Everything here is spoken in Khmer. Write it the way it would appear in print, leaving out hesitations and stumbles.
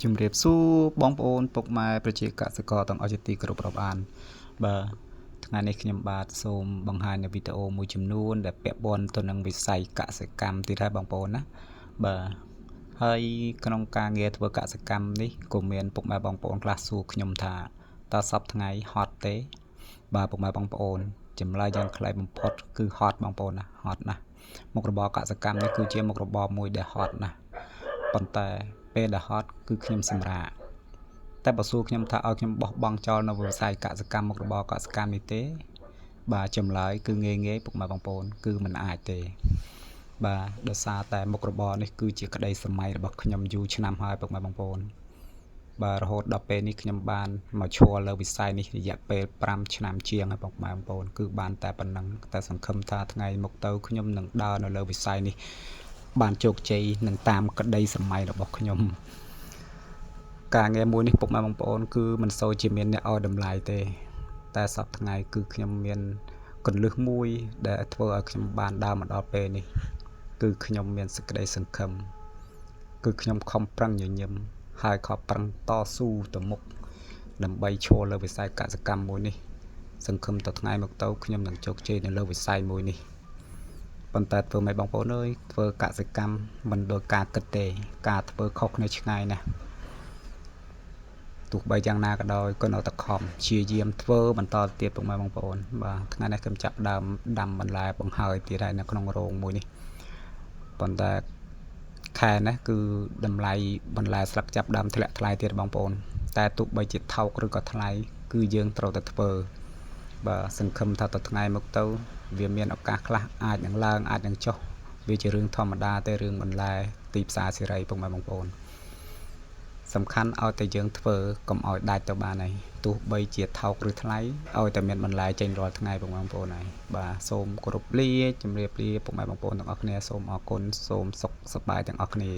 ជំរាបសួរបងប្អូនពុកម៉ែប្រជាកសិករទាំងអស់ជាទីគោរពរាប់អានបាទថ្ងៃនេះខ្ញុំបាទសូមបង្ហាញនៅវីដេអូមួយចំនួនដែលពាក់ព័ន្ធទៅនឹងវិស័យកសិកម្មទៀតហើយបងប្អូនណាបាទហើយក្នុងការងារធ្វើកសិកម្មនេះក៏មានពុកម៉ែបងប្អូនខ្លះសួរខ្ញុំថាតើសប្តាហ៍ថ្ងៃហត់ទេបាទពុកម៉ែបងប្អូនចម្លើយយ៉ាងខ្លីបំផុតគឺហត់បងប្អូនណាហត់ណាស់មុខរបរកសិកម្មនេះគឺជាមុខរបរមួយដែលហត់ណាស់ប៉ុន្តែពេលដែលហត់គឺខ្ញុំសម្រាកតែបើសួរខ្ញុំថាឲ្យខ្ញុំបោះបង់ចោលនៅវិស័យកសិកម្មមុខរបរកសិកម្មនេះទេបាទចម្លើយគឺងាយពុកម៉ែបងប្អូនគឺមិនអាចទេបាទដោយសារតែមុខរបរនេះគឺជាក្តីស្រមៃរបស់ខ្ញុំយូរឆ្នាំហើយពុកម៉ែបងប្អូនបាទរហូតដល់ពេលនេះខ្ញុំបានមកឈរលើវិស័យនេះរយៈពេល5ឆ្នាំជាងហើយពុកម៉ែបងប្អូនគឺបានតែប៉ុណ្ណឹងតែសង្ឃឹមថាថ្ងៃមុខទៅខ្ញុំនឹងដើរនៅលើវិស័យនេះបានជោគជ័យនឹងតាមក្តីស្រមៃរបស់ខ្ញុំការងារមួយនេះពុកម៉ែបងប្អូនគឺមិនសូវជាមានអ្នកឲ្យតម្លៃទេតែសប្តាហ៍ថ្ងៃគឺខ្ញុំមានកន្លឹះមួយដែលធ្វើឲ្យខ្ញុំបានដើរមកដល់ពេលនេះគឺខ្ញុំមានសេចក្តីសង្ឃឹមគឺខ្ញុំខំប្រឹងញញឹមហើយខំប្រឹងតស៊ូទៅមុខដើម្បីឈរលើវិស័យកសិកម្មមួយនេះសង្ឃឹមទៅថ្ងៃមកទៅខ្ញុំនឹងជោគជ័យនៅលើវិស័យមួយនេះប៉ុន្តែធ្វើម៉េចបងប្អូនអើយធ្វើកសិកម្មមិនដូចការគិតទេការធ្វើខុសគ្នាឆ្ងាយណាស់ទោះបីយ៉ាងណាក៏ដោយក៏នៅតែខំព្យាយាមធ្វើបន្តទៀតពុកម៉ែបងប្អូនបាទថ្ងៃនេះខ្ញុំចាប់ដើមដាំបន្លែបង្ហើយទៀតហើយនៅក្នុងរោងមួយនេះប៉ុន្តែខែនេះគឺតម្លៃបន្លែស្លឹកចាប់ដើមធ្លាក់ថ្លៃទៀតបងប្អូនតែទោះបីជាថោកឬក៏ថ្លៃគឺយើងត្រូវតែធ្វើបាទសង្ឃឹមថាទៅថ្ងៃមកទៅវាមានឱកាសខ្លះអាចនឹងឡើងអាចនឹងចុះវាជារឿងធម្មតាទេរឿងបន្លែទីផ្សារសេរីពុកម៉ែបងប្អូនសំខាន់ឲ្យតែយើងធ្វើកុំឲ្យដាច់ទៅបានហើយទោះបីជាថោកឬថ្លៃឲ្យតែមានបន្លែចេញរាល់ថ្ងៃបងប្អូនហើយបាទសូមគោរពលាជំរាបលាពុកម៉ែបងប្អូនទាំងអស់គ្នាសូមអរគុណសូមសុខសប្បាយទាំងអស់គ្នា